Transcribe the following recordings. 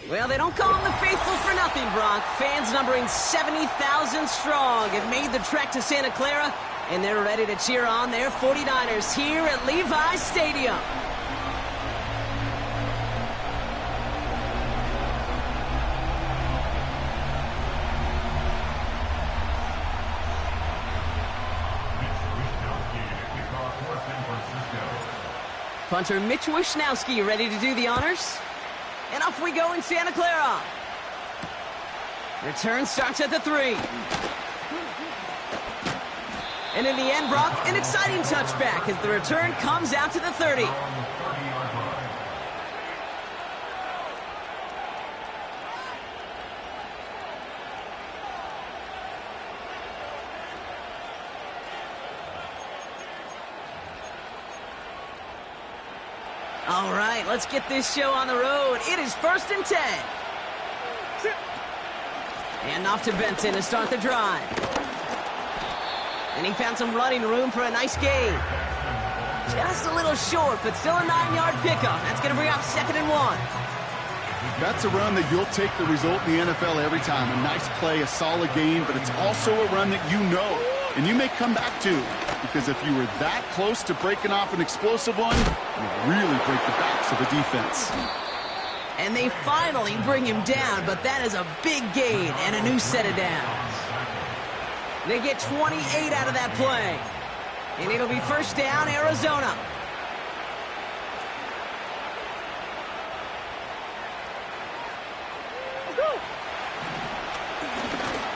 Well, they don't call them the faithful for nothing, Brock. Fans numbering 70,000 strong have made the trek to Santa Clara, and they're ready to cheer on their 49ers here at Levi's Stadium. Punter Mitch Wishnowski ready to do the honors. And off we go in Santa Clara. Return starts at the 3. And in the end, Brock, an exciting touchback as the return comes out to the 30. All right, let's get this show on the road. It is 1st and 10. And off to Benson to start the drive. And he found some running room for a nice gain. Just a little short, but still a 9-yard pickup. That's going to bring up 2nd and 1. That's a run that you'll take the result in the NFL every time. A nice play, a solid gain, but it's also a run that you know and you may come back to. Because if you were that close to breaking off an explosive one, you'd really break the backs of the defense. And they finally bring him down, but that is a big gain and a new set of downs. They get 28 out of that play. And it'll be 1st down, Arizona.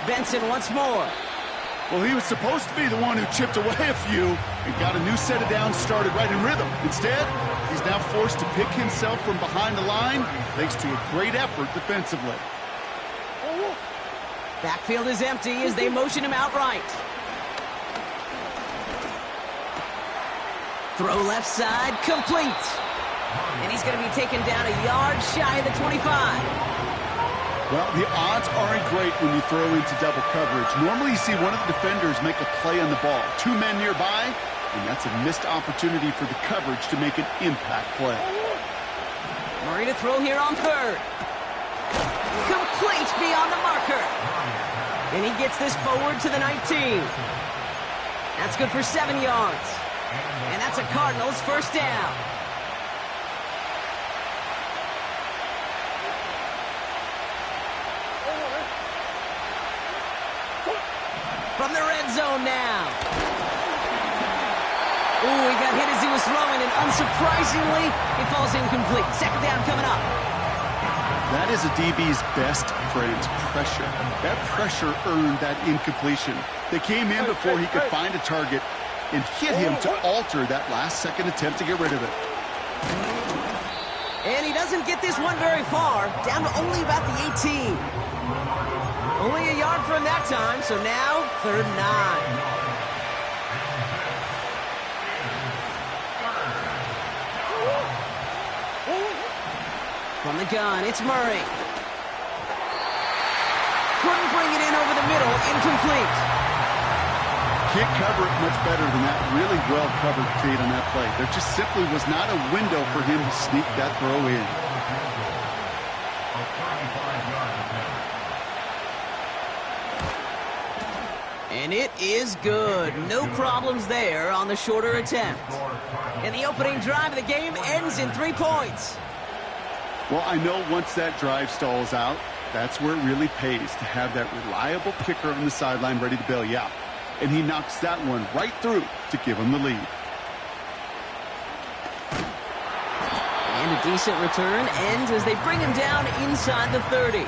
Benson once more. Well, he was supposed to be the one who chipped away a few and got a new set of downs started right in rhythm. Instead, he's now forced to pick himself from behind the line thanks to a great effort defensively. Backfield is empty as they motion him out right. Throw left side, complete. And he's going to be taken down a yard shy of the 25. Well, the odds aren't great when you throw into double coverage. Normally you see one of the defenders make a play on the ball. 2 men nearby, and that's a missed opportunity for the coverage to make an impact play. Murray to throw here on 3rd. Complete beyond the marker. And he gets this forward to the 19. That's good for 7 yards. And that's a Cardinals 1st down. From the red zone now. Ooh, he got hit as he was throwing, and unsurprisingly, he falls incomplete. 2nd down coming up. That is a DB's best friend, pressure. That pressure earned that incompletion. They came in before he could find a target and hit him to alter that last-second attempt to get rid of it. And he doesn't get this one very far, down to only about the 18. Only a yard from that time, so now 3rd and 9. From the gun, it's Murray. Couldn't bring it in over the middle, incomplete. Can't cover it much better than that. Really well covered, Kate, on that play. There just simply was not a window for him to sneak that throw in. And it is good. No problems there on the shorter attempt. And the opening drive of the game ends in 3 points. Well, I know once that drive stalls out, that's where it really pays to have that reliable kicker on the sideline ready to bail you out. And he knocks that one right through to give him the lead. And a decent return ends as they bring him down inside the 30.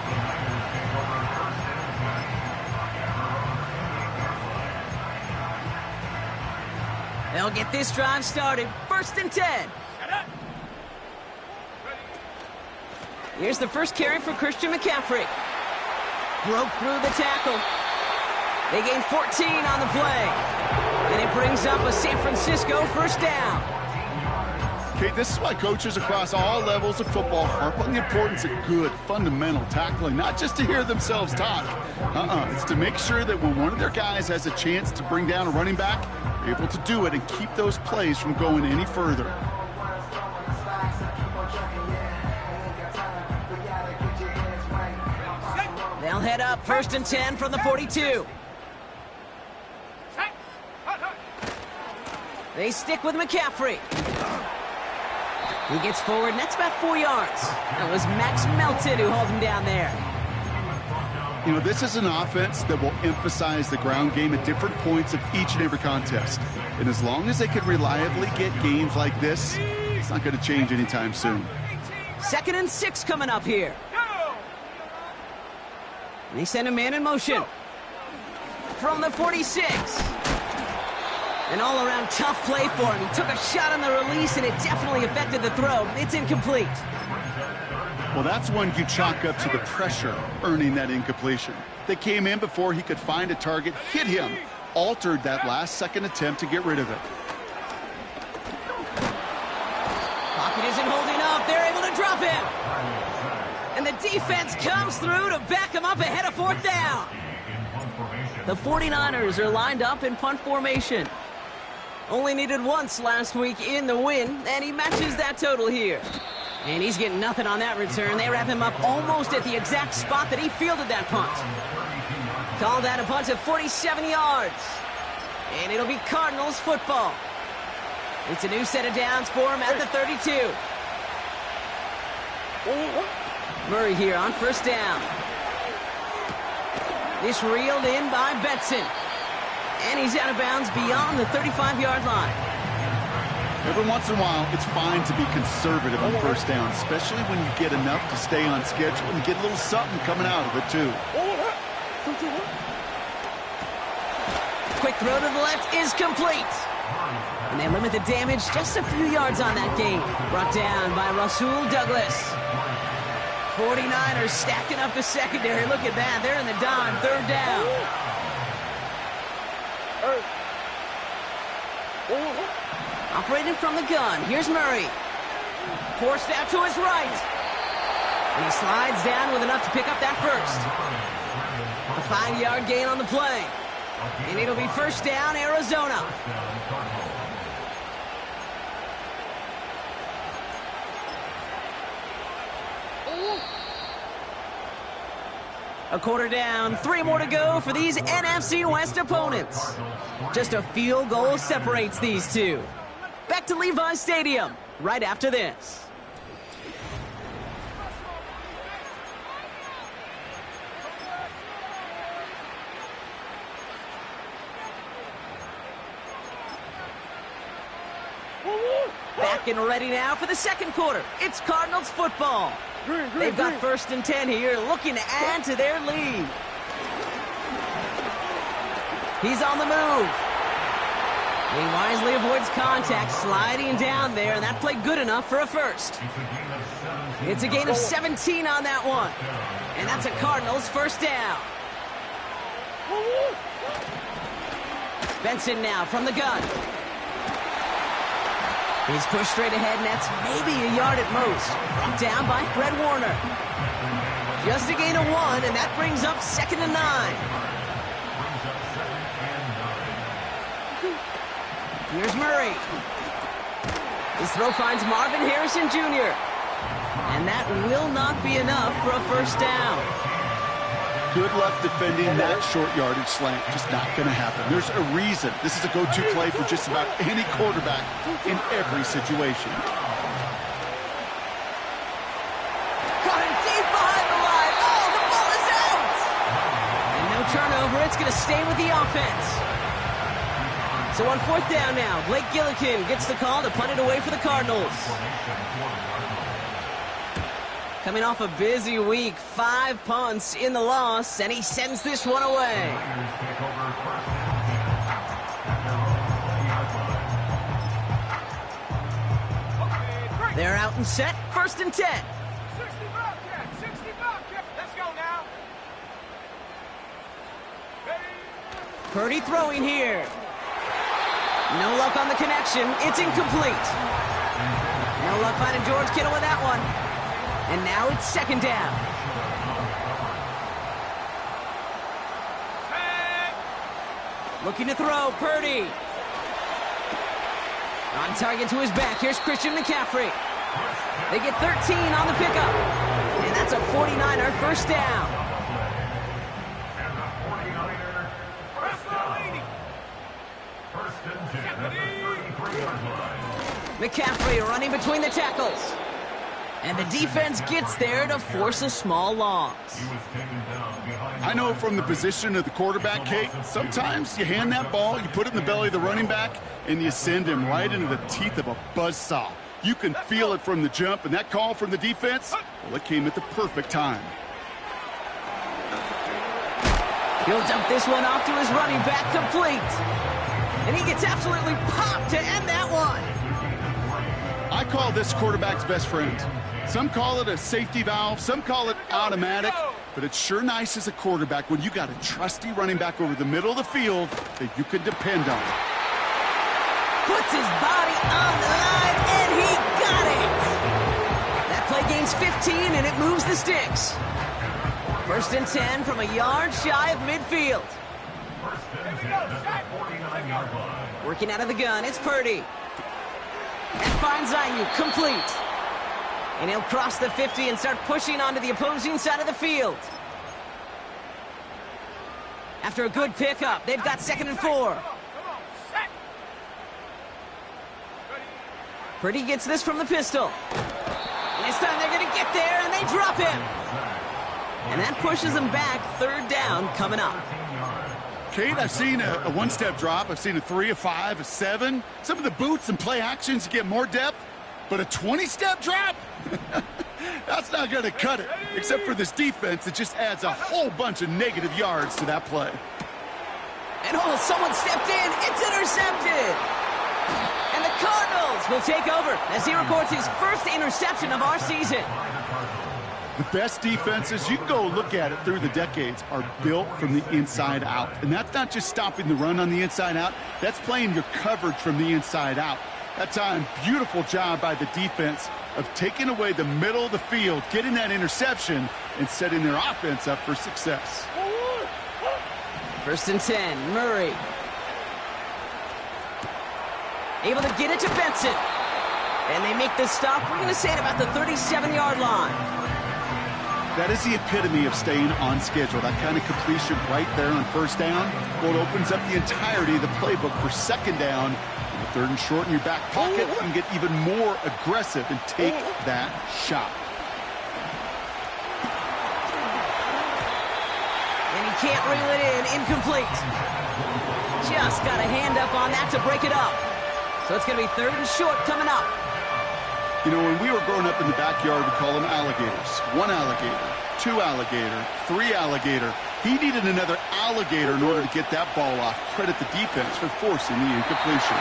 They'll get this drive started. 1st and 10. Here's the first carry for Christian McCaffrey. Broke through the tackle. They gain 14 on the play. And it brings up a San Francisco 1st down. Okay, this is why coaches across all levels of football harp on the importance of good, fundamental tackling, not just to hear themselves talk. It's to make sure that when one of their guys has a chance to bring down a running back, they're able to do it and keep those plays from going any further. set up, 1st and 10 from the 42. They stick with McCaffrey. He gets forward, and that's about 4 yards. That was Max Melton who hauled him down there. You know, this is an offense that will emphasize the ground game at different points of each and every contest. And as long as they can reliably get gains like this, it's not going to change anytime soon. 2nd and 6 coming up here. And they send a man in motion. From the 46. An all-around tough play for him. He took a shot on the release, and it definitely affected the throw. It's incomplete. Well, that's one you chalk up to the pressure earning that incompletion. They came in before he could find a target, hit him, altered that last-second attempt to get rid of it. Pocket isn't holding up. They're able to drop him. And the defense comes through to back him up ahead of 4th down. The 49ers are lined up in punt formation. Only needed once last week in the win, and he matches that total here. And he's getting nothing on that return. They wrap him up almost at the exact spot that he fielded that punt. Called that a punt of 47 yards. And it'll be Cardinals football. It's a new set of downs for him at the 32. Murray here on 1st down. This reeled in by Benson. And he's out of bounds beyond the 35-yard line. Every once in a while, it's fine to be conservative on 1st down, especially when you get enough to stay on schedule and get a little something coming out of it, too. Quick throw to the left is complete. And they limit the damage just a few yards on that gain. Brought down by Rasul Douglas. 49ers stacking up the secondary. Look at that. They're in the dime. 3rd down. Operating from the gun. Here's Murray. Forced out to his right. And he slides down with enough to pick up that first. A 5-yard gain on the play. And it'll be 1st down, Arizona. A quarter down, 3 more to go for these NFC West opponents. Just a field goal separates these two. Back to Levi's Stadium right after this. Back and ready now for the 2nd quarter. It's Cardinals football. They've got 1st and 10 here, looking to add to their lead. He's on the move. He wisely avoids contact, sliding down there, and that played good enough for a first. It's a gain of 17 on that one. And that's a Cardinals 1st down. Benson now from the gun. He's pushed straight ahead, and that's maybe a yard at most. Brought down by Fred Warner. Just a gain of 1, and that brings up 2nd and 9. Here's Murray. His throw finds Marvin Harrison Jr. And that will not be enough for a 1st down. Good luck defending that short yardage slant. Just not going to happen. There's a reason. This is a go-to play for just about any quarterback in every situation. Got him deep behind the line. Oh, the ball is out! And no turnover. It's going to stay with the offense. So on 4th down now, Blake Gillikin gets the call to punt it away for the Cardinals. Coming off a busy week, 5 punts in the loss, and he sends this one away. They're out and set, 1st and 10. 60 Bobcat, 60 Bobcat. Let's go now. Purdy throwing here. No luck on the connection. It's incomplete. No luck finding George Kittle with that one. And now it's 2nd down. Looking to throw, Purdy. On target to his back. Here's Christian McCaffrey. They get 13 on the pickup. And that's a 49er 1st down. McCaffrey running between the tackles. And the defense gets there to force a small loss. I know from the position of the quarterback, Kate, sometimes you hand that ball, you put it in the belly of the running back, and you send him right into the teeth of a buzzsaw. You can feel it from the jump, and that call from the defense, well, it came at the perfect time. He'll dump this one off to his running back, complete. And he gets absolutely popped to end that one. I call this quarterback's best friend. Some call it a safety valve, some call it automatic, but it's sure nice as a quarterback when you got a trusty running back over the middle of the field that you can depend on. Puts his body on the line, and he got it! That play gains 15, and it moves the sticks. 1st and 10 from a yard shy of midfield. Working out of the gun, it's Purdy. And finds Ayuk, complete. And he'll cross the 50 and start pushing onto the opposing side of the field. After a good pickup, they've got 2nd and 4. Purdy gets this from the pistol. And this time they're going to get there, and they drop him. And that pushes them back. 3rd down coming up. Kate, I've seen a one-step drop. I've seen a 3, a 5, a 7. Some of the boots and play actions, you get more depth. But a 20-step drop? That's not going to cut it. Except for this defense, it just adds a whole bunch of negative yards to that play. And oh, someone stepped in. It's intercepted. And the Cardinals will take over as he records his first interception of our season. The best defenses, you can go look at it through the decades, are built from the inside out. And that's not just stopping the run on the inside out. That's playing your coverage from the inside out. That time, beautiful job by the defense of taking away the middle of the field, getting that interception, and setting their offense up for success. 1st and 10, Murray. Able to get it to Benson. And they make the stop, we're going to say, at about the 37-yard line. That is the epitome of staying on schedule. That kind of completion right there on 1st down. Well, it opens up the entirety of the playbook for 2nd down. 3rd and short in your back pocket, you can get even more aggressive and take that shot. And he can't reel it in. Incomplete. Just got a hand up on that to break it up. So it's going to be 3rd and short coming up. You know, when we were growing up in the backyard, we call them alligators. 1 alligator, 2 alligator, 3 alligator. He needed another alligator in order to get that ball off. Credit the defense for forcing the incompletion.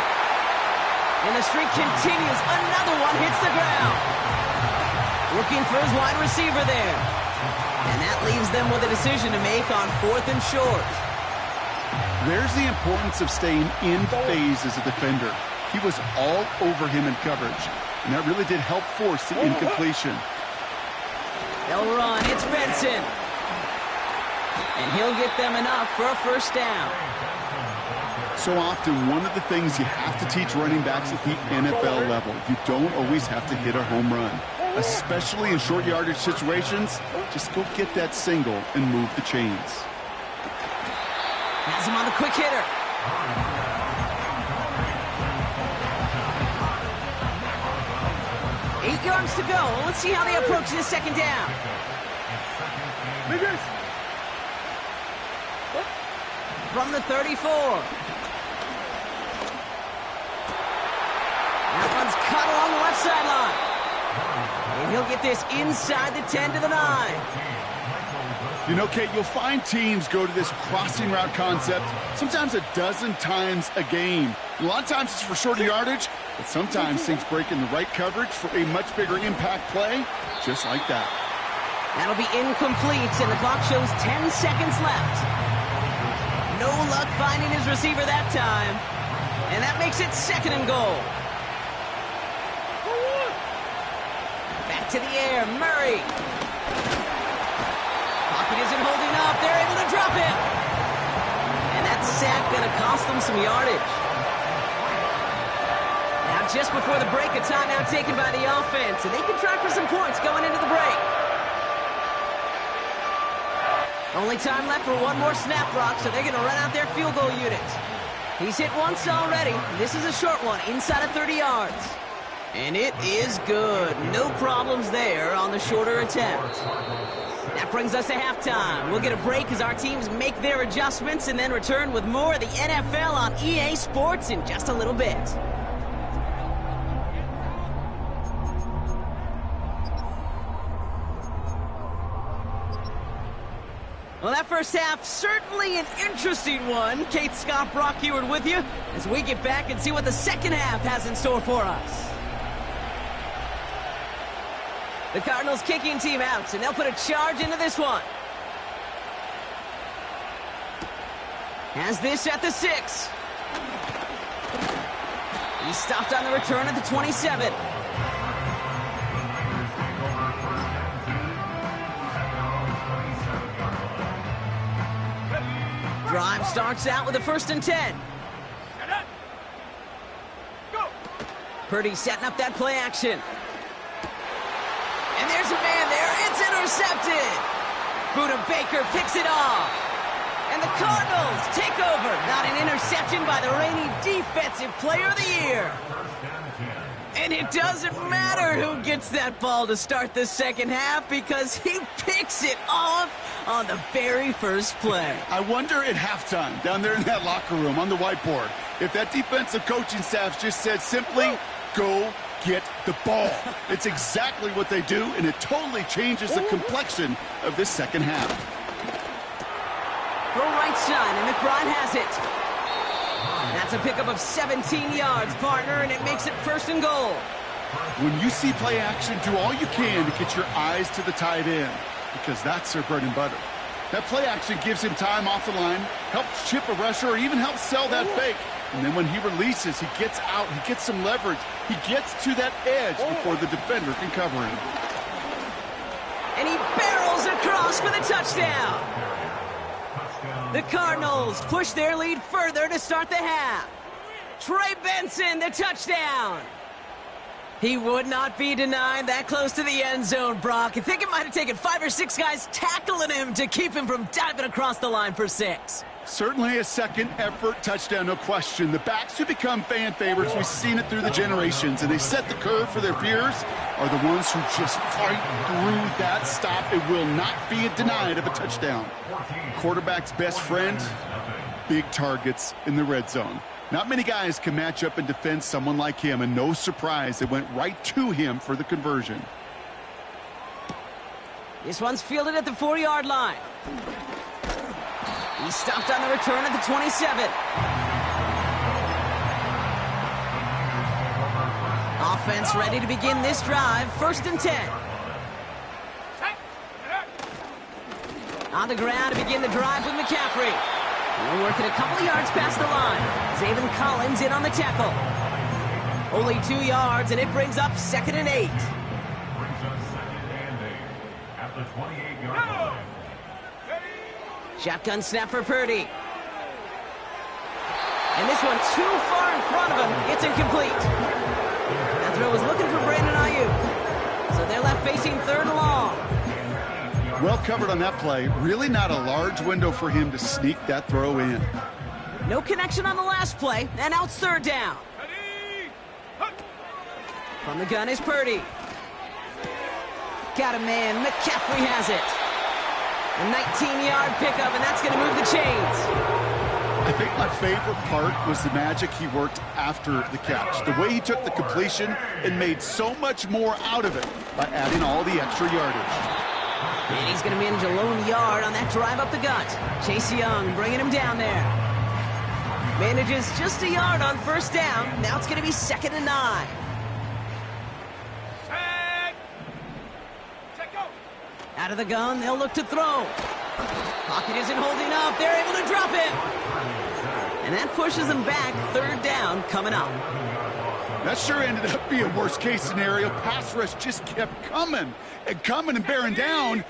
And the streak continues. Another one hits the ground. Looking for his wide receiver there. And that leaves them with a decision to make on 4th and short. There's the importance of staying in phase as a defender. He was all over him in coverage. And that really did help force the incompletion. They'll run. It's Benson. And he'll get them enough for a 1st down. So often, one of the things you have to teach running backs at the NFL level, you don't always have to hit a home run. Especially in short yardage situations, just go get that single and move the chains. Has him on the quick hitter. Eight yards to go. Let's see how they approach this 2nd down. From the 34. That one's cut along the left sideline. And he'll get this inside the 10 to the 9. You know, Kate, you'll find teams go to this crossing route concept sometimes a dozen times a game. A lot of times it's for shorter yardage, but sometimes things break in the right coverage for a much bigger impact play, just like that. That'll be incomplete, and the clock shows 10 seconds left. No luck finding his receiver that time. And that makes it 2nd and goal. Back to the air, Murray. Pocket isn't holding up. They're able to drop it. And that sack going to cost them some yardage. Now, just before the break, a timeout taken by the offense. And they can try for some points going into the break. Only time left for one more snap, Brock, so they're going to run out their field goal unit. He's hit once already. This is a short one, inside of 30 yards. And it is good. No problems there on the shorter attempt. That brings us to halftime. We'll get a break as our teams make their adjustments and then return with more of the NFL on EA Sports in just a little bit. Well, that first half, certainly an interesting one. Kate, Scott, Brock Heward with you as we get back and see what the second half has in store for us. The Cardinals kicking team out, and they'll put a charge into this one. Has this at the 6. He's stopped on the return at the 27. Drive starts out with a 1st and 10. Purdy setting up that play action. And there's a man there. It's intercepted. Buda Baker picks it off. And the Cardinals take over. Not an interception by the reigning Defensive Player of the Year. And it doesn't matter who gets that ball to start the second half because he picks it off on the very first play. I wonder at halftime, down there in that locker room on the whiteboard, if that defensive coaching staff just said simply, go get the ball. It's exactly what they do, and it totally changes the complexion of this second half. Throw right side, and McBride has it. That's a pickup of 17 yards, partner, and it makes it 1st and goal. When you see play action, do all you can to get your eyes to the tight end, because that's their bread and butter. That play action gives him time off the line, helps chip a rusher, or even helps sell that fake. And then when he releases, he gets out, he gets some leverage. He gets to that edge before the defender can cover him. And he barrels across for the touchdown. The Cardinals push their lead further to start the half. Trey Benson, the touchdown. He would not be denied that close to the end zone, Brock. I think it might have taken 5 or 6 guys tackling him to keep him from diving across the line for 6. Certainly a second effort touchdown, no question. The backs who become fan favorites, we've seen it through the generations, and they set the curve for their peers, are the ones who just fight through that stop. It will not be denied of a touchdown. Quarterback's best friend, big targets in the red zone. Not many guys can match up and defend someone like him, and no surprise, they went right to him for the conversion. This one's fielded at the 4-yard line. He stopped on the return at the 27. Offense ready to begin this drive. 1st and 10. On the ground to begin the drive with McCaffrey. We're working a couple of yards past the line. Zaven Collins in on the tackle. Only 2 yards, and it brings up 2nd and 8. At the 28-yard line. Shotgun snap for Purdy. And this one too far in front of him. It's incomplete. That throw was looking for Brandon Ayuk. So they're left facing 3rd and long. Well covered on that play. Really not a large window for him to sneak that throw in. No connection on the last play, and out 3rd down. From the gun is Purdy. Got a man. McCaffrey has it. A 19-yard pickup, and that's going to move the chains. I think my favorite part was the magic he worked after the catch. The way he took the completion and made so much more out of it by adding all the extra yardage. And he's going to manage a lone yard on that drive up the gut. Chase Young bringing him down there. Manages just a yard on 1st down. Now it's going to be 2nd and 9. Out of the gun, they'll look to throw. Pocket isn't holding up. They're able to drop it. And that pushes them back. 3rd down coming up. That sure ended up being worst-case scenario. Pass rush just kept coming and bearing down.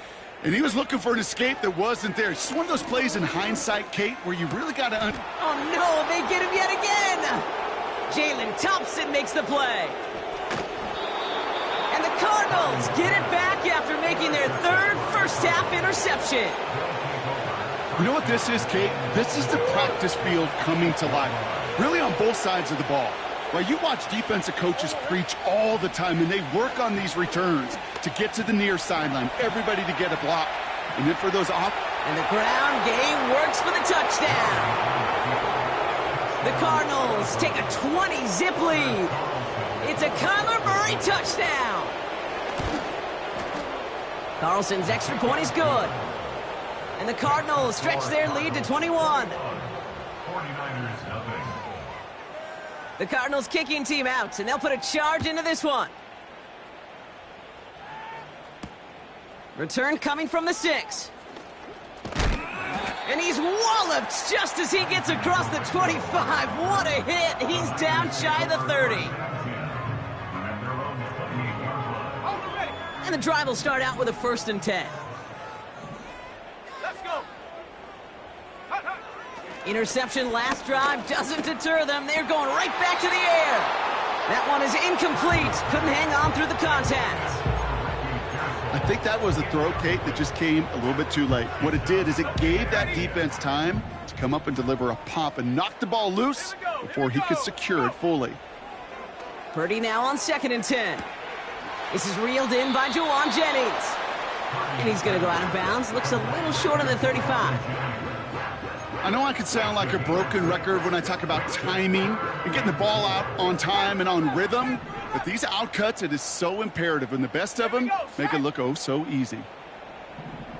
And he was looking for an escape that wasn't there. It's just one of those plays in hindsight, Kate, where you really got to... Oh, no, they get him yet again. Jalen Thompson makes the play. And the Cardinals get it back after making their 3rd first-half interception. You know what this is, Kate? This is the practice field coming to life, really on both sides of the ball. Right, you watch defensive coaches preach all the time, and they work on these returns to get to the near sideline, everybody to get a block. And then for those off... And the ground game works for the touchdown. The Cardinals take a 20-zip lead. It's a Kyler Murray touchdown. Carlson's extra point is good. And the Cardinals stretch their lead to 21. The Cardinals kicking team out, and they'll put a charge into this one. Return coming from the 6. And he's walloped just as he gets across the 25. What a hit. He's down shy of the 30. And the drive will start out with a 1st and 10. Let's go. Interception last drive doesn't deter them. They're going right back to the air. That one is incomplete. Couldn't hang on through the contact. I think that was a throw, Kate, that just came a little bit too late. What it did is it gave that defense time to come up and deliver a pop and knock the ball loose before he could secure it fully. Purdy now on 2nd and 10. This is reeled in by Jawan Jennings. And he's going to go out of bounds. Looks a little short of the 35. I know I could sound like a broken record when I talk about timing and getting the ball out on time and on rhythm, but these outcuts, it is so imperative, and the best of them make it look oh so easy.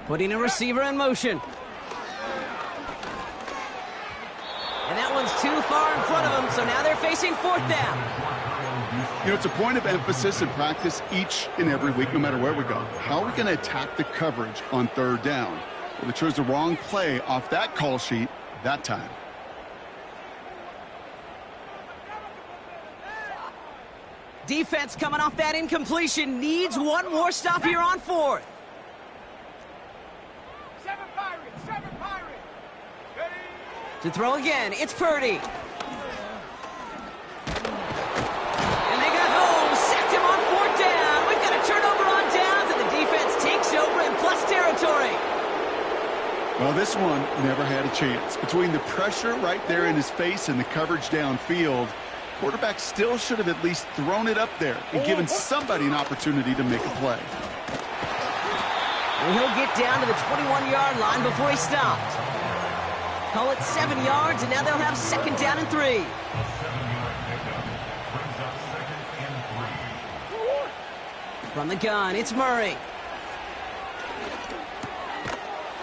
Putting a receiver in motion. And that one's too far in front of them, so now they're facing 4th down. You know, it's a point of emphasis in practice each and every week, no matter where we go. How are we going to attack the coverage on 3rd down? Well, they chose the wrong play off that call sheet that time. Defense coming off that incompletion needs one more stop here on 4th. 7 Pirates, 7 Pirates. Ready? To throw again, it's Purdy. And they got home, sacked him on 4th down. We've got a turnover on downs, and the defense takes over in plus territory. Well, this one never had a chance. Between the pressure right there in his face and the coverage downfield, quarterback still should have at least thrown it up there and given somebody an opportunity to make a play. And he'll get down to the 21-yard line before he stopped. Call it 7 yards, and now they'll have 2nd down and 3. From the gun, it's Murray.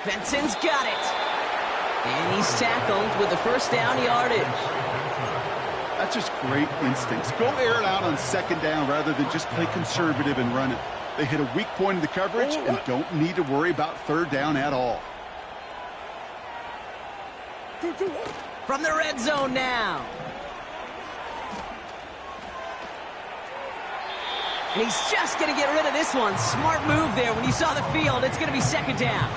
Benson's got it. And he's tackled with the 1st down yardage. That's just great instincts. Go air it out on 2nd down rather than just play conservative and run it. They hit a weak point in the coverage and don't need to worry about 3rd down at all. From the red zone now. And he's just going to get rid of this one. Smart move there. When you saw the field, it's going to be 2nd down.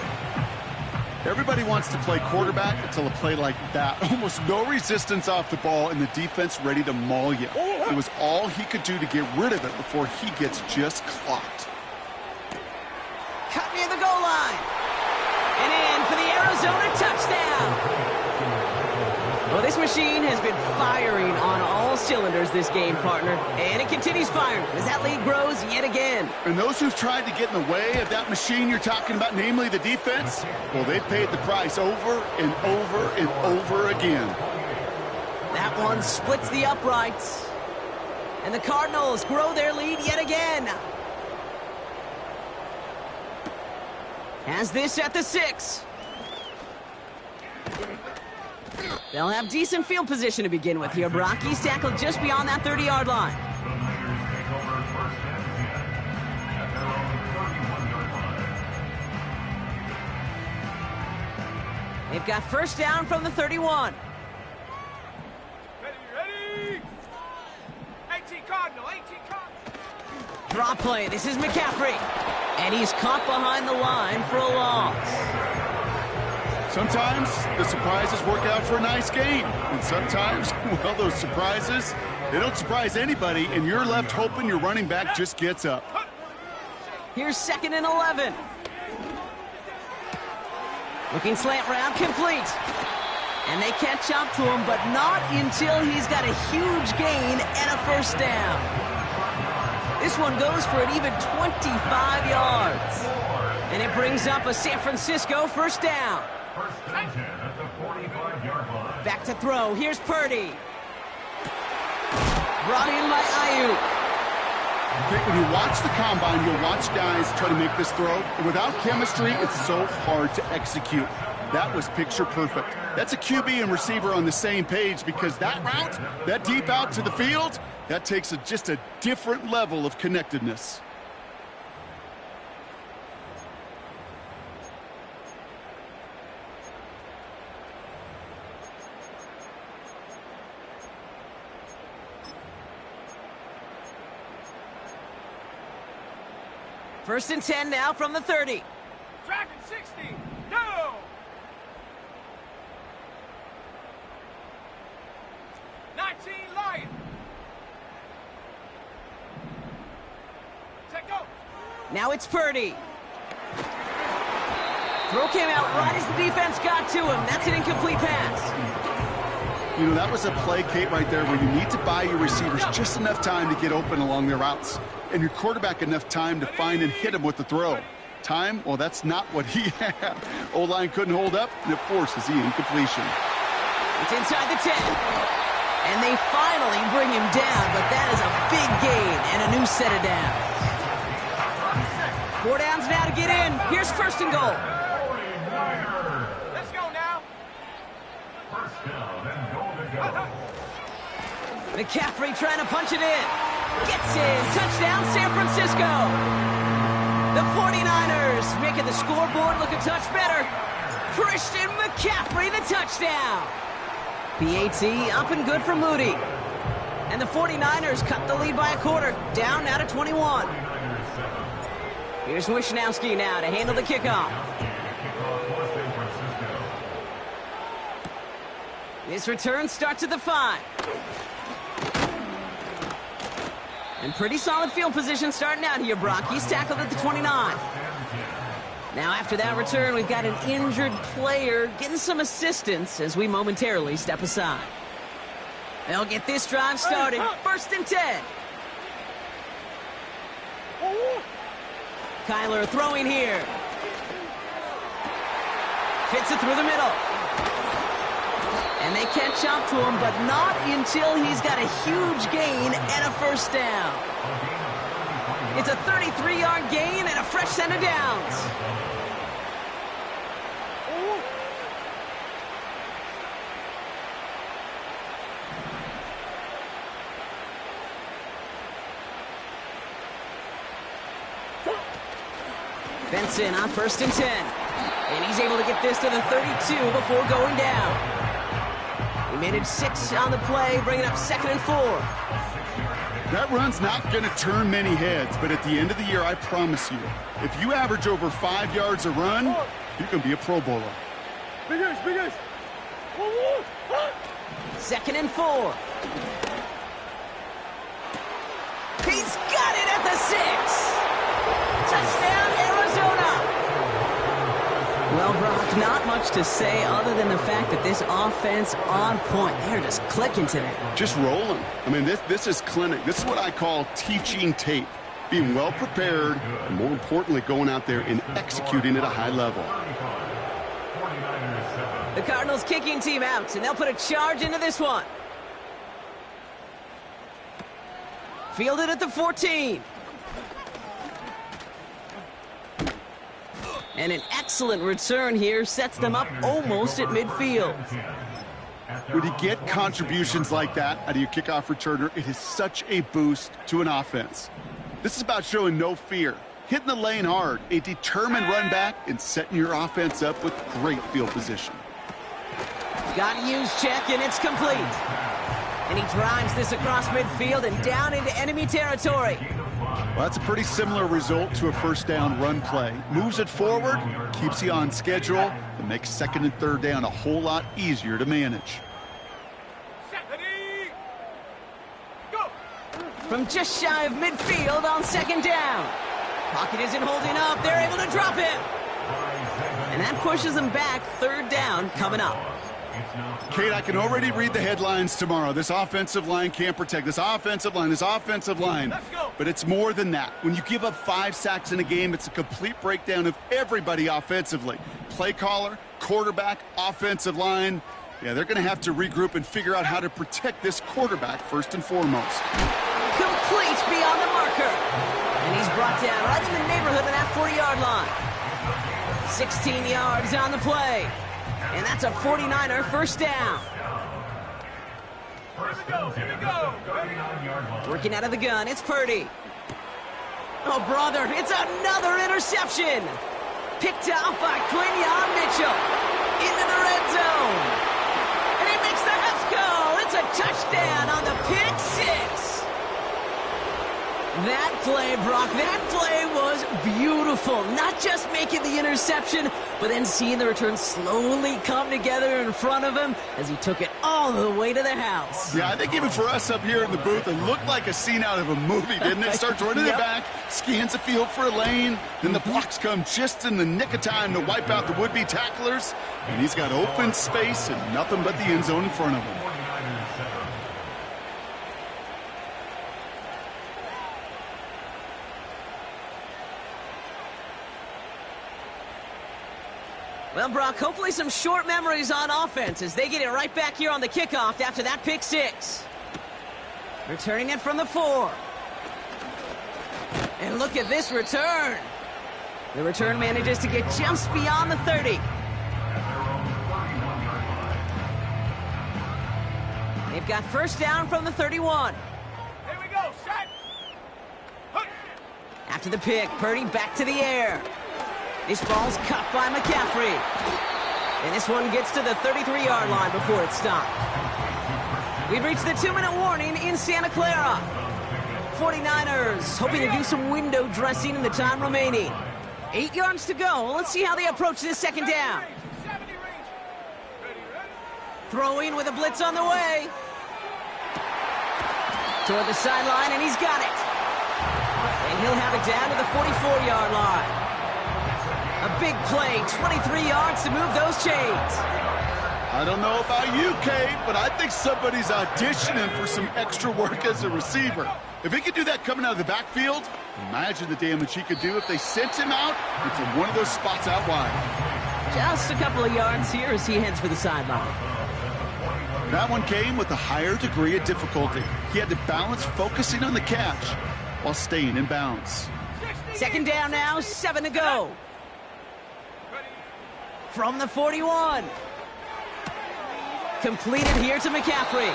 Everybody wants to play quarterback until a play like that. Almost no resistance off the ball and the defense ready to maul you. It was all he could do to get rid of it before he gets just clocked. Cut near the goal line. And in for the Arizona touchdown. Well, this machine has been firing on all cylinders this game, partner. And it continues firing as that lead grows yet again. And those who've tried to get in the way of that machine you're talking about, namely the defense, well, they've paid the price over and over and over again. That one splits the uprights. And the Cardinals grow their lead yet again. Has this at the 6. They'll have decent field position to begin with here. Brock, he's tackled just beyond that 30-yard line. They've got 1st down from the 31. Ready? 18 Cardinal, 18 Cardinal. Draw play. This is McCaffrey. And he's caught behind the line for a loss. Sometimes the surprises work out for a nice game. And sometimes, well, those surprises, they don't surprise anybody, and you're left hoping your running back just gets up. Here's 2nd and 11. Looking slant route, complete. And they catch up to him, but not until he's got a huge gain and a first down. This one goes for an even 25 yards. And it brings up a San Francisco first down. Back to throw. Here's Purdy. Brought in by Ayuk. Okay, when you watch the combine, you'll watch guys try to make this throw. And without chemistry, it's so hard to execute. That was picture perfect. That's a QB and receiver on the same page, because that route, that deep out to the field, that takes just a different level of connectedness. First and 10 now from the 30. Dragon 60. No. 19 Lion. Take go. Now it's Purdy. Throw came out right as the defense got to him. That's an incomplete pass. You know, that was a play, Kate, right there, where you need to buy your receivers just enough time to get open along their routes, and your quarterback enough time to find and hit him with the throw. Time, well, that's not what he had. O-line couldn't hold up, and it forces the incompletion. It's inside the 10. And they finally bring him down, but that is a big gain and a new set of downs. 4 downs now to get in. Here's first and goal. Let's go now. McCaffrey trying to punch it in. Gets in. Touchdown, San Francisco. The 49ers making the scoreboard look a touch better. Christian McCaffrey, the touchdown. PAT up and good for Moody. And the 49ers cut the lead by a quarter. Down now to 21. Here's Wishnowski now to handle the kickoff. This return starts at the 5. And pretty solid field position starting out here, Brock. He's tackled at the 29. Now after that return, we've got an injured player getting some assistance as we momentarily step aside. They'll get this drive started. First and 10. Kyler throwing here. Fits it through the middle. And they catch up to him, but not until he's got a huge gain and a first down. It's a 33-yard gain and a fresh set of downs. Benson on first and 10. And he's able to get this to the 32 before going down. He managed 6 on the play, bringing up 2nd and 4. That run's not going to turn many heads, but at the end of the year, I promise you, if you average over 5 yards a run, you can be a Pro Bowler. Big 2nd and 4. He's got it at the 6. Touchdown, Arizona. Well, Brock, not much to say other than the fact that this offense on point. They're just clicking today. Just rolling. I mean, this is clinic. This is what I call teaching tape. Being well prepared, and more importantly, going out there and executing at a high level. The Cardinals kicking team out, and they'll put a charge into this one. Fielded at the 14. And an excellent return here sets them up almost at midfield. When you get contributions like that out of your kickoff returner, it is such a boost to an offense. This is about showing no fear, hitting the lane hard, a determined run back, and setting your offense up with great field position. Got to use check, and it's complete. And he drives this across midfield and down into enemy territory. Well, that's a pretty similar result to a first down run play. Moves it forward, keeps you on schedule, and makes 2nd and 3rd down a whole lot easier to manage. Go. From just shy of midfield on 2nd down. Pocket isn't holding up. They're able to drop him. And that pushes them back. Third down coming up. Kate, I can already read the headlines tomorrow. This offensive line can't protect. This offensive line. Let's go. But it's more than that. When you give up 5 sacks in a game, it's a complete breakdown of everybody offensively. Play caller, quarterback, offensive line. Yeah, they're going to have to regroup and figure out how to protect this quarterback first and foremost. Complete beyond the marker. And he's brought down right in the neighborhood of that 40-yard line. 16 yards on the play. And that's a 49er first down. Here we go. Working out of the gun, it's Purdy. Oh, brother, it's another interception. Picked off by Quinyon Mitchell. Into the red zone. And he makes the Huffs go. It's a touchdown on the pick six. That play, Brock, that play was beautiful. Not just making the interception, but then seeing the return slowly come together in front of him as he took it all the way to the house. Yeah, I think even for us up here in the booth, it looked like a scene out of a movie, didn't it? Starts running Yep. it back, scans the field for a lane, then the blocks come just in the nick of time to wipe out the would-be tacklers, and he's got open space and nothing but the end zone in front of him. Well, Brock, hopefully some short memories on offense as they get it right back here on the kickoff after that pick six. Returning it from the 4. And look at this return. The return manages to get just beyond the 30. They've got first down from the 31. Here we go. Set. Hook. After the pick, Purdy back to the air. This ball's cut by McCaffrey. And this one gets to the 33-yard line before it's stopped. We've reached the 2-minute warning in Santa Clara. 49ers hoping to do some window dressing in the time remaining. 8 yards to go. Let's see how they approach this second down. 70 range. Ready. Throwing with a blitz on the way. Toward the sideline, and he's got it. And he'll have it down to the 44-yard line. A big play, 23 yards to move those chains. I don't know about you, Kate, but I think somebody's auditioning for some extra work as a receiver. If he could do that coming out of the backfield, imagine the damage he could do if they sent him out into one of those spots out wide. Just a couple of yards here as he heads for the sideline. That one came with a higher degree of difficulty. He had to balance focusing on the catch while staying in bounds. Second down now, 7 to go. From the 41. Completed here to McCaffrey.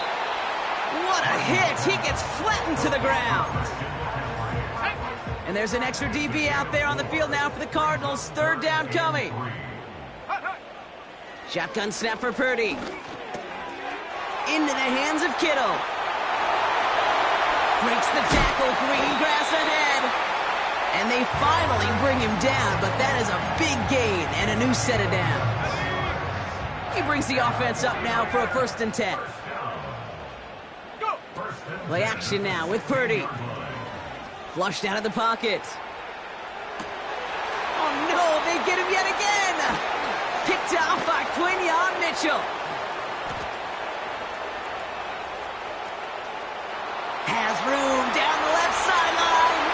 What a hit! He gets flattened to the ground. And there's an extra DB out there on the field now for the Cardinals. Third down coming. Shotgun snap for Purdy. Into the hands of Kittle. Breaks the tackle, green grass ahead. And they finally bring him down, but that is a big gain and a new set of downs. He brings the offense up now for a 1st and 10. Play action now with Purdy. Flushed out of the pocket. Oh no, they get him yet again. Picked off by Quinyon Mitchell. Has room down the left sideline.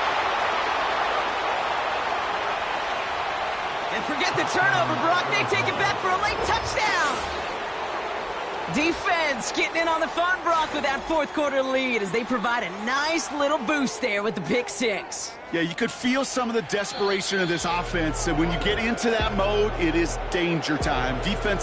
And forget the turnover, Brock. They take it back for a late touchdown. Defense getting in on the fun, Brock, with that 4th quarter lead as they provide a nice little boost there with the pick six. Yeah, you could feel some of the desperation of this offense. And when you get into that mode, it is danger time. Defense